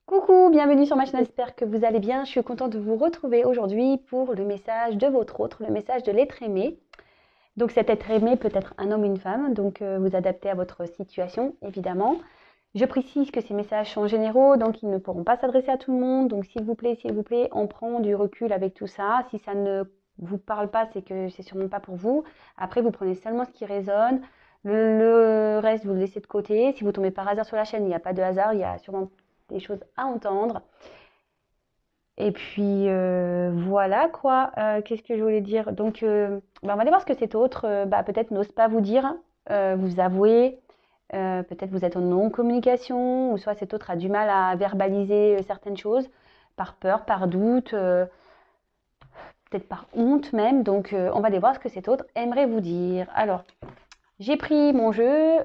Coucou, bienvenue sur ma chaîne, j'espère que vous allez bien. Je suis contente de vous retrouver aujourd'hui pour le message de votre autre, le message de l'être aimé. Donc cet être aimé peut être un homme ou une femme, donc vous adaptez à votre situation, évidemment. Je précise que ces messages sont généraux, donc ils ne pourront pas s'adresser à tout le monde. Donc s'il vous plaît, on prend du recul avec tout ça. Si ça ne vous parle pas, c'est que c'est sûrement pas pour vous. Après, vous prenez seulement ce qui résonne. Le reste, vous le laissez de côté. Si vous tombez par hasard sur la chaîne, il n'y a pas de hasard, il y a sûrement des choses à entendre. Et puis voilà quoi. Qu'est-ce que je voulais dire? Donc, on va aller voir ce que cet autre, peut-être n'ose pas vous dire, vous avouer. Peut-être vous êtes en non-communication, ou soit cet autre a du mal à verbaliser certaines choses, par peur, par doute, peut-être par honte même. Donc, on va aller voir ce que cet autre aimerait vous dire. Alors, j'ai pris mon jeu,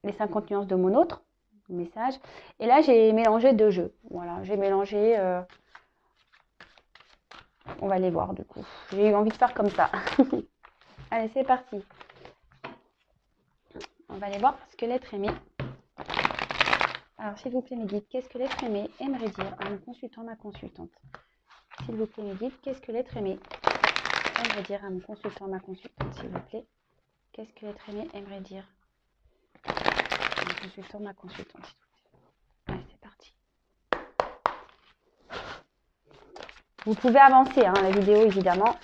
les 50 nuances de mon autre message, et là j'ai mélangé deux jeux. Voilà, j'ai mélangé. On va les voir du coup. J'ai eu envie de faire comme ça. Allez, c'est parti. On va aller voir ce que l'être aimé. Alors, s'il vous plaît, mes guides, qu'est-ce que l'être aimé aimerait dire à mon consultant, ma consultante? S'il vous plaît, mes guides, qu'est-ce que l'être aimé aimerait dire à mon consultant, ma consultante? S'il vous plaît, qu'est-ce que l'être aimé aimerait dire à mon consultant, ma consultante? S'il vous plaît. Allez, c'est parti. Vous pouvez avancer, hein, la vidéo, évidemment.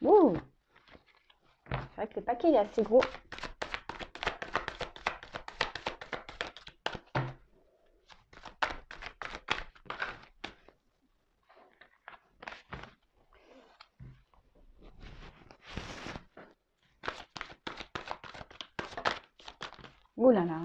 Ouh, c'est vrai que le paquet il est assez gros. Ouh là là.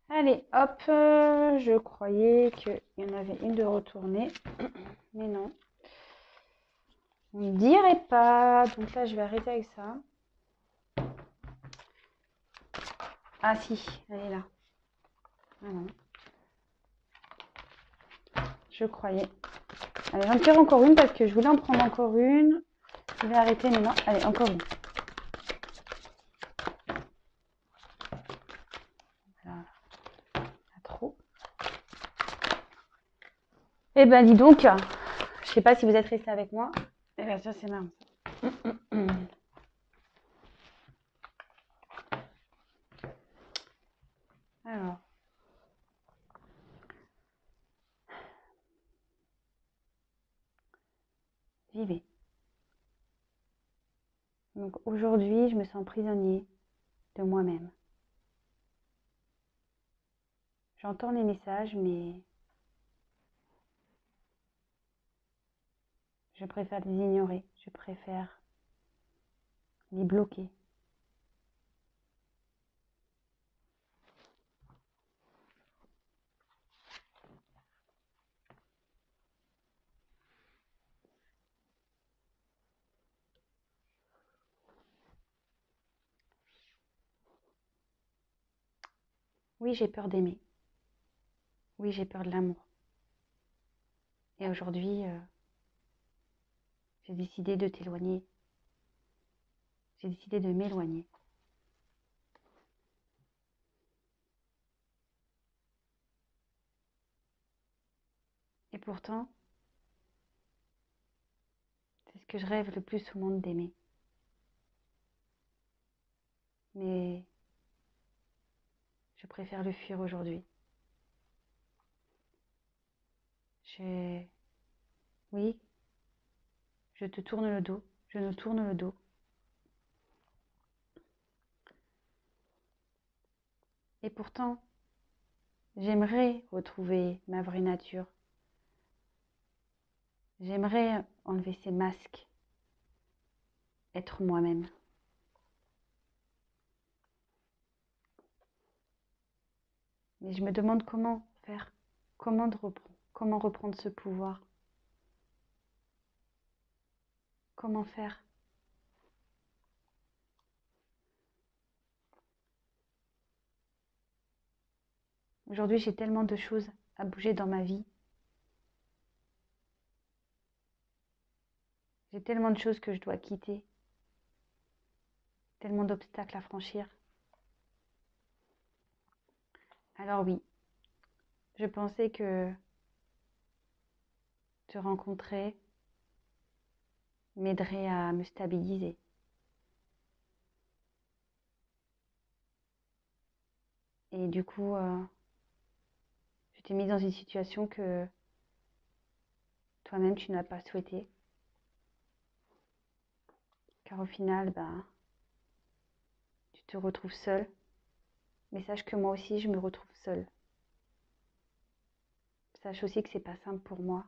Allez, hop, je croyais qu'il y en avait une de retournée, mais non. On ne dirait pas. Donc là, je vais arrêter avec ça. Ah si, elle est là. Ah non. Je croyais. Allez, j'en tire encore une parce que je voulais en prendre encore une. Je vais arrêter, mais non. Allez, encore une. Voilà. Pas trop. Eh ben, dis donc. Je sais pas si vous êtes restés avec moi. Eh ben, ça, c'est marrant. Alors. Vivez. Donc aujourd'hui, je me sens prisonnier de moi-même. J'entends les messages, mais Je préfère les ignorer, je préfère les bloquer. Oui, j'ai peur d'aimer. Oui, j'ai peur de l'amour. Et aujourd'hui, j'ai décidé de t'éloigner. J'ai décidé de m'éloigner. Et pourtant, c'est ce que je rêve le plus au monde d'aimer. Mais je préfère le fuir aujourd'hui. Je... Oui, je te tourne le dos. Je nous tourne le dos. Et pourtant, j'aimerais retrouver ma vraie nature. J'aimerais enlever ces masques, être moi-même. Mais je me demande comment faire, comment reprendre ce pouvoir, comment faire. Aujourd'hui, j'ai tellement de choses à bouger dans ma vie. J'ai tellement de choses que je dois quitter, tellement d'obstacles à franchir. Alors oui, je pensais que te rencontrer m'aiderait à me stabiliser. Et du coup, je t'ai mise dans une situation que toi-même tu n'as pas souhaité. Car au final, tu te retrouves seule. Mais sache que moi aussi, je me retrouve seule. Sache aussi que c'est pas simple pour moi.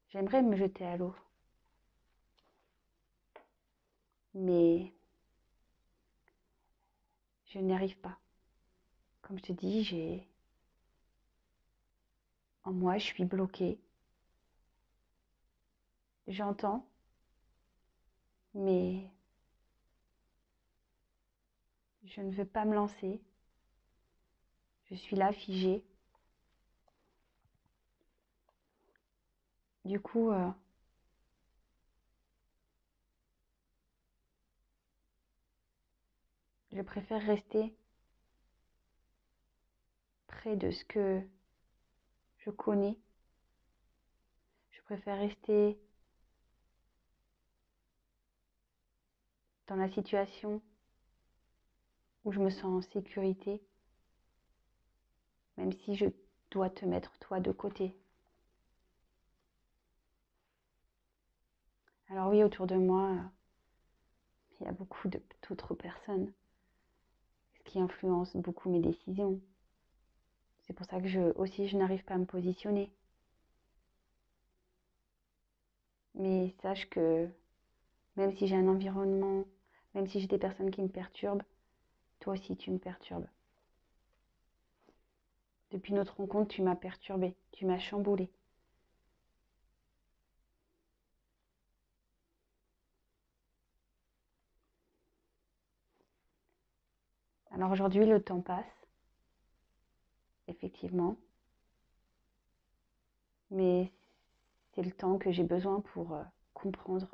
J'aimerais me jeter à l'eau. Mais je n'y arrive pas. Comme je te dis, en moi, je suis bloquée. J'entends, mais je ne veux pas me lancer. Je suis là, figée. Du coup, je préfère rester près de ce que je connais. Je préfère rester dans la situation où je me sens en sécurité, même si je dois te mettre toi de côté. Alors oui, autour de moi, il y a beaucoup d'autres personnes, ce qui influence beaucoup mes décisions. C'est pour ça que je n'arrive pas à me positionner. Mais sache que même si j'ai un environnement, même si j'ai des personnes qui me perturbent, toi aussi tu me perturbes. Depuis notre rencontre, tu m'as perturbée, tu m'as chamboulée. Alors aujourd'hui, le temps passe, effectivement, mais c'est le temps que j'ai besoin pour comprendre.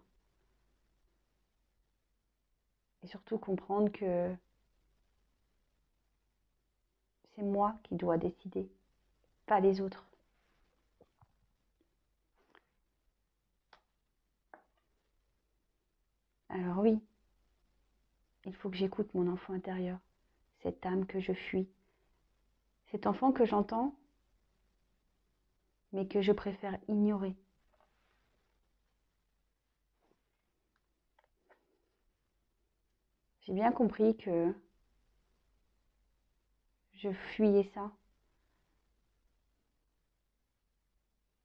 Et surtout comprendre que c'est moi qui dois décider, pas les autres. Alors oui, il faut que j'écoute mon enfant intérieur, cette âme que je fuis, cet enfant que j'entends, mais que je préfère ignorer. J'ai bien compris que je fuyais ça.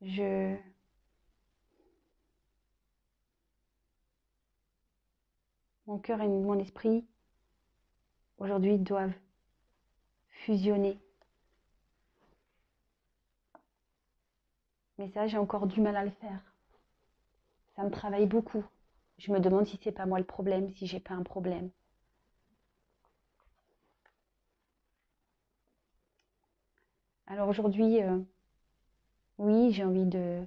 Je Mon cœur et mon esprit, aujourd'hui, doivent fusionner. Mais ça, j'ai encore du mal à le faire. Ça me travaille beaucoup. Je me demande si c'est pas moi le problème, si j'ai pas un problème. Alors aujourd'hui, oui, j'ai envie de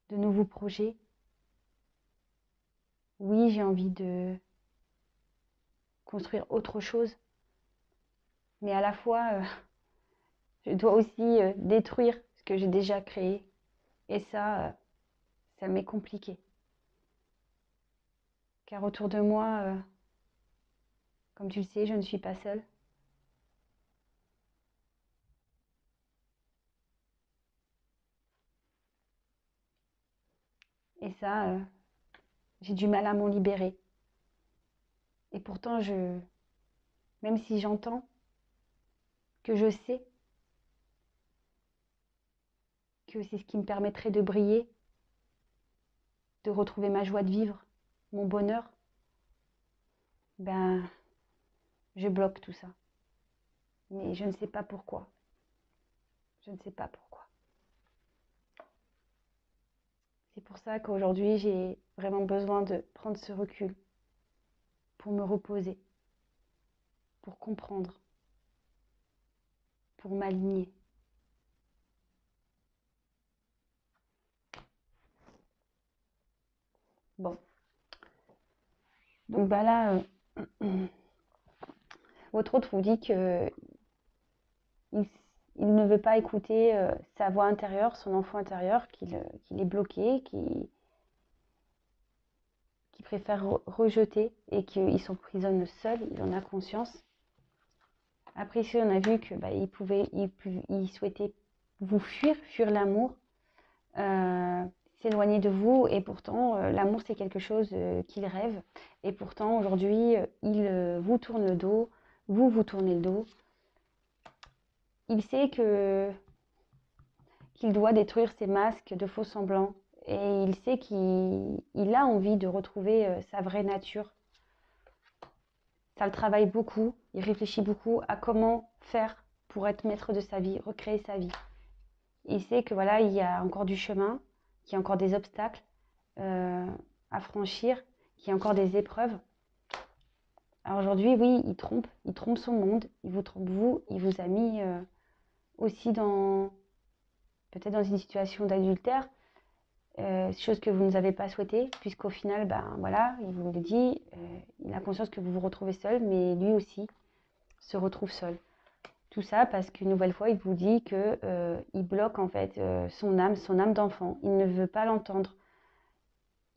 nouveaux projets. Oui, j'ai envie de construire autre chose. Mais à la fois, je dois aussi détruire ce que j'ai déjà créé. Et ça m'est compliqué. Car autour de moi, comme tu le sais, je ne suis pas seule. Et ça, j'ai du mal à m'en libérer. Et pourtant, même si j'entends, que je sais que c'est ce qui me permettrait de briller, de retrouver ma joie de vivre, mon bonheur, ben, je bloque tout ça. Mais je ne sais pas pourquoi. Je ne sais pas pourquoi. C'est pour ça qu'aujourd'hui, j'ai vraiment besoin de prendre ce recul pour me reposer, pour comprendre, pour m'aligner. Bon, donc bah là, votre autre vous dit que il, il ne veut pas écouter sa voix intérieure, son enfant intérieur, qu'il est bloqué, qui préfère rejeter et qu'il s'emprisonne seul, il en a conscience. Après ici, on a vu que bah, il souhaitait vous fuir l'amour, euh, s'éloigner de vous, et pourtant l'amour c'est quelque chose qu'il rêve, et pourtant aujourd'hui il vous tourne le dos, vous tournez le dos. Il sait qu'il doit détruire ces masques de faux semblants, et il sait qu'il a envie de retrouver sa vraie nature. Ça le travaille beaucoup, il réfléchit beaucoup à comment faire pour être maître de sa vie, recréer sa vie. Il sait que voilà, il y a encore du chemin, qu'il y a encore des obstacles euh, à franchir, qu'il y a encore des épreuves. Alors aujourd'hui, oui, il trompe son monde, il vous trompe vous, il vous a mis aussi peut-être dans une situation d'adultère, chose que vous ne avez pas souhaité, puisqu'au final, ben voilà, il vous le dit, il a conscience que vous vous retrouvez seul, mais lui aussi se retrouve seul. Tout ça parce qu'une nouvelle fois, il vous dit que il bloque en fait son âme d'enfant. Il ne veut pas l'entendre.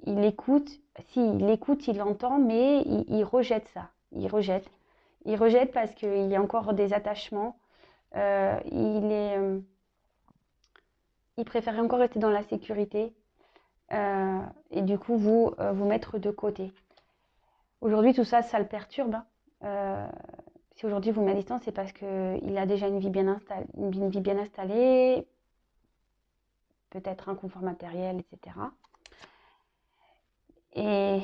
Il écoute, si il écoute, il l'entend, mais il rejette ça. Il rejette. Il rejette parce qu'il y a encore des attachements. Euh, il est, euh, il préfère encore rester dans la sécurité et du coup vous mettre de côté. Aujourd'hui, tout ça, ça le perturbe. Hein. Si aujourd'hui vous met à distance, c'est parce qu'il a déjà une vie bien installée, une vie bien installée, peut-être un confort matériel, etc. Et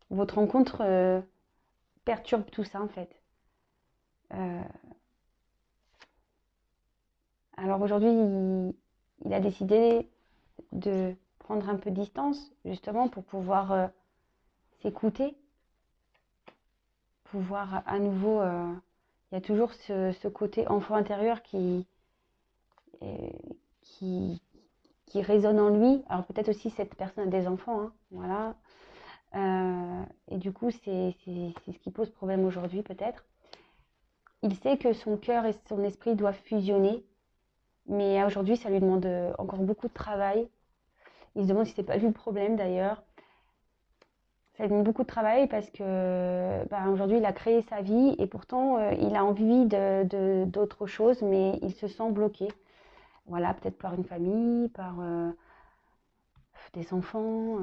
votre rencontre perturbe tout ça en fait. Euh, alors aujourd'hui, il a décidé de prendre un peu de distance, justement pour pouvoir s'écouter, pouvoir à nouveau. Il y a toujours ce côté enfant intérieur euh, qui, qui résonne en lui. Alors peut-être aussi cette personne a des enfants, hein, voilà. Et du coup, c'est ce qui pose problème aujourd'hui peut-être. Il sait que son cœur et son esprit doivent fusionner, mais aujourd'hui, ça lui demande encore beaucoup de travail. Il se demande si c'est pas lui le problème d'ailleurs. Ça lui demande beaucoup de travail parce que ben, aujourd'hui, il a créé sa vie et pourtant, il a envie d'autre chose, mais il se sent bloqué. Voilà, peut-être par une famille, par des enfants.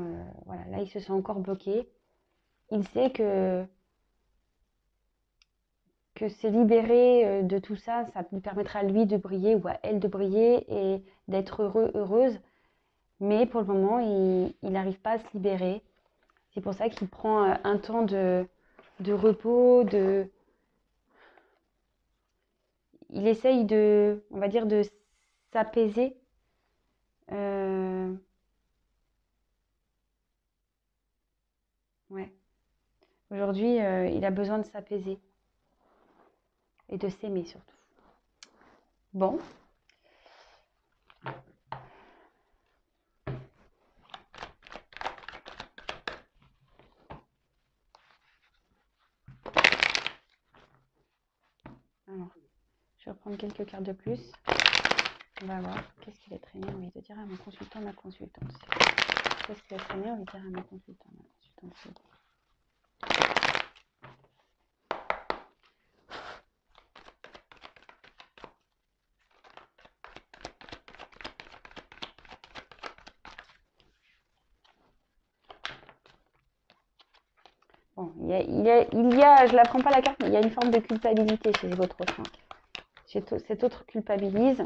Voilà, là, il se sent encore bloqué. Il sait que se libérer de tout ça, ça lui permettra à lui de briller ou à elle de briller et d'être heureuse. Mais pour le moment, il n'arrive pas à se libérer. C'est pour ça qu'il prend un temps de repos, il essaye on va dire, de s'apaiser. Euh, ouais. Aujourd'hui, il a besoin de s'apaiser et de s'aimer surtout. Bon. Alors, je vais reprendre quelques cartes de plus. On va voir qu'est-ce qu'il est traîné envie de dire à mon consultant, ma consultante. Qu'est-ce qu'il est traîné envie de dire à mon consultant, ma consultante. Bon, je la prends pas la carte, mais il y a une forme de culpabilité chez votre autre. Cet autre culpabilise.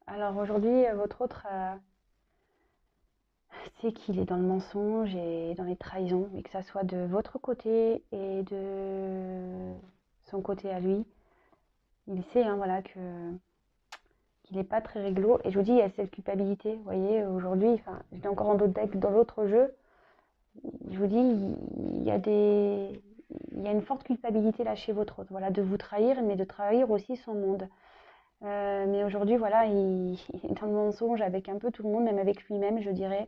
Alors aujourd'hui, votre autre sait qu'il est dans le mensonge et dans les trahisons, mais que ça soit de votre côté et de son côté à lui. Il sait voilà, qu'il n'est pas très réglo. Et je vous dis, il y a cette culpabilité. Vous voyez, aujourd'hui, j'étais encore en d'autres deck dans l'autre jeu. Je vous dis, il y a une forte culpabilité là chez votre autre. Voilà, de vous trahir, mais de trahir aussi son monde. Mais aujourd'hui, voilà, il est dans le mensonge avec un peu tout le monde, même avec lui-même, je dirais.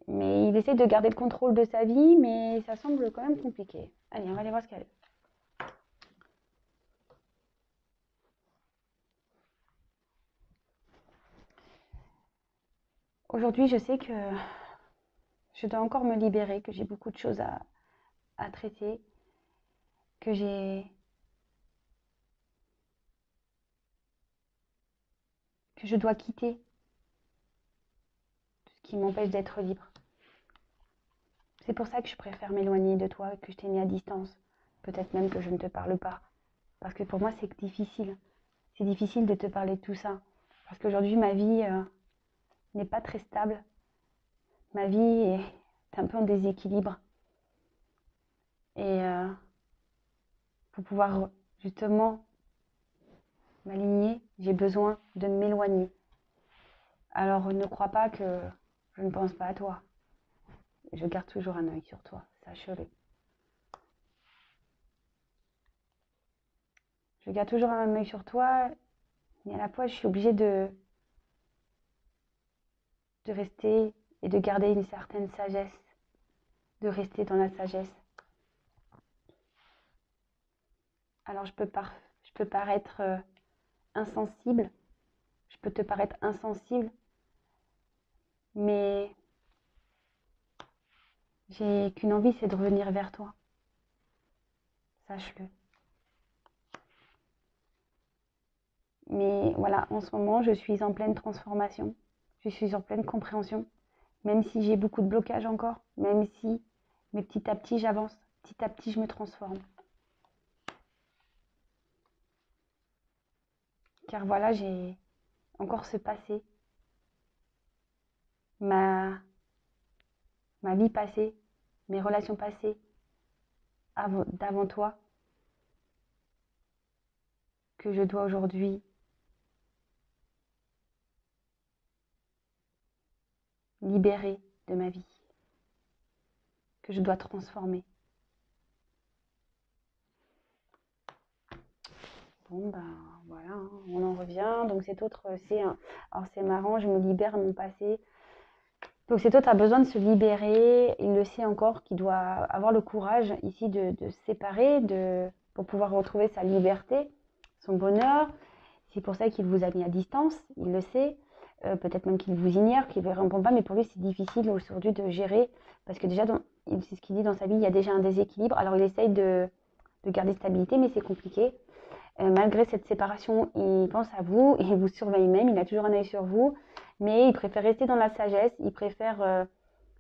Mais il essaie de garder le contrôle de sa vie, mais ça semble quand même compliqué. Allez, on va aller voir ce qu'elle est. Aujourd'hui, je sais que je dois encore me libérer, que j'ai beaucoup de choses à traiter, que je dois quitter tout ce qui m'empêche d'être libre. C'est pour ça que je préfère m'éloigner de toi, que je t'ai mis à distance. Peut-être même que je ne te parle pas. Parce que pour moi, c'est difficile. C'est difficile de te parler de tout ça. Parce qu'aujourd'hui, ma vie n'est pas très stable. Ma vie est un peu en déséquilibre. Et pour pouvoir justement m'aligner, j'ai besoin de m'éloigner. Alors ne crois pas que je ne pense pas à toi. Je garde toujours un œil sur toi, sache-le. Je garde toujours un œil sur toi, mais à la fois je suis obligée de rester et de garder une certaine sagesse, de rester dans la sagesse. Alors je peux paraître insensible, je peux te paraître insensible, mais j'ai qu'une envie, c'est de revenir vers toi. Sache-le. Mais voilà, en ce moment, je suis en pleine transformation. Je suis en pleine compréhension. Même si j'ai beaucoup de blocages encore, mais petit à petit, j'avance. Petit à petit, je me transforme. Car voilà, j'ai encore ce passé, ma, ma vie passée, mes relations passées d'avant toi, que je dois aujourd'hui libérer de ma vie. que je dois transformer. Bon, ben voilà, hein, on en revient. Donc cet autre, alors c'est marrant, je me libère de mon passé. Donc cet autre a besoin de se libérer. Il le sait encore qu'il doit avoir le courage ici de se séparer pour pouvoir retrouver sa liberté, son bonheur. C'est pour ça qu'il vous a mis à distance, il le sait. Peut-être même qu'il vous ignore, qu'il ne vous répond pas, mais pour lui c'est difficile aujourd'hui de gérer. Parce que déjà, c'est ce qu'il dit dans sa vie, il y a déjà un déséquilibre. Alors il essaye de garder stabilité, mais c'est compliqué. Malgré cette séparation, il pense à vous, il vous surveille même, il a toujours un œil sur vous, mais il préfère rester dans la sagesse, il préfère,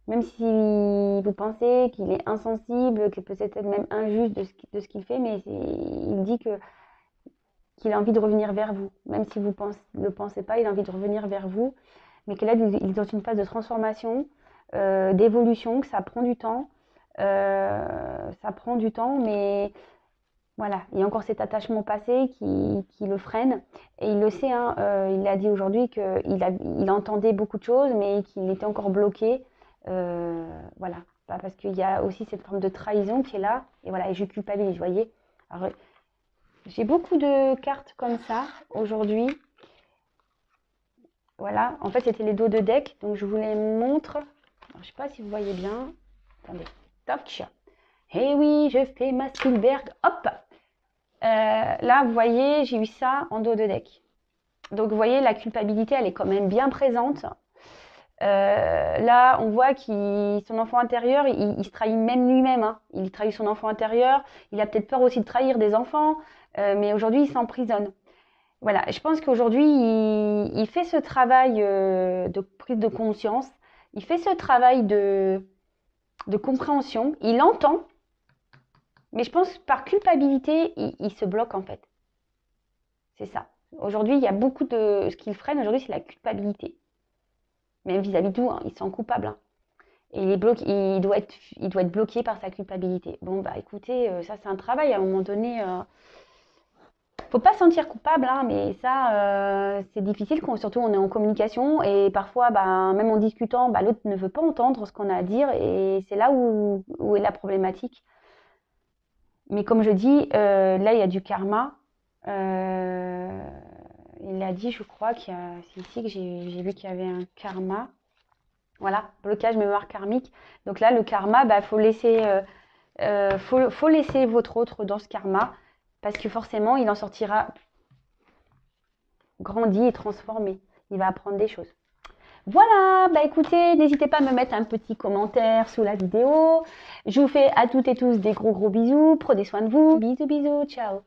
même si vous pensez qu'il est insensible, que peut-être même injuste de ce qu'il fait, mais il dit qu'il a envie de revenir vers vous, même si vous ne le pensez pas, il a envie de revenir vers vous, mais que là, il est dans une phase de transformation, d'évolution, que ça prend du temps, mais voilà, il y a encore cet attachement passé qui le freine. Et il le sait, hein, il a dit aujourd'hui qu'il entendait beaucoup de choses, mais qu'il était encore bloqué. Voilà, parce qu'il y a aussi cette forme de trahison qui est là. Et voilà, et je culpabilise, vous voyez. Alors, j'ai beaucoup de cartes comme ça aujourd'hui. Voilà, en fait, c'était les dos de deck. Donc, je vous les montre. Alors, je ne sais pas si vous voyez bien. Attendez, toc. Eh oui, je fais ma Spielberg. Hop! Là, vous voyez, j'ai eu ça en dos de deck. Donc, vous voyez, la culpabilité, elle est quand même bien présente. Là, on voit son enfant intérieur, il se trahit même lui-même. Hein. Il trahit son enfant intérieur. Il a peut-être peur aussi de trahir des enfants. Mais aujourd'hui, il s'emprisonne. Voilà, je pense qu'aujourd'hui, il fait ce travail de prise de conscience. Il fait ce travail de compréhension. Il entend. Mais je pense que par culpabilité, il se bloque en fait. C'est ça. Aujourd'hui, il y a beaucoup de... Ce qui le freine aujourd'hui, c'est la culpabilité. Même vis-à-vis de tout, hein, il se sent coupable. Hein. Et il doit être bloqué par sa culpabilité. Bon, bah écoutez, ça c'est un travail à un moment donné. Faut pas se sentir coupable, hein, mais ça, c'est difficile quand surtout on est en communication. Et parfois, bah, même en discutant, bah, l'autre ne veut pas entendre ce qu'on a à dire. Et c'est là où est la problématique. Mais comme je dis, là, il y a du karma. Il a dit, je crois, c'est ici que j'ai vu qu'il y avait un karma. Voilà, blocage mémoire karmique. Donc là, le karma, bah, faut laisser votre autre dans ce karma parce que forcément, il en sortira grandi et transformé. Il va apprendre des choses. Voilà, bah écoutez, n'hésitez pas à me mettre un petit commentaire sous la vidéo. Je vous fais à toutes et tous des gros bisous. Prenez soin de vous. Bisous, bisous, ciao.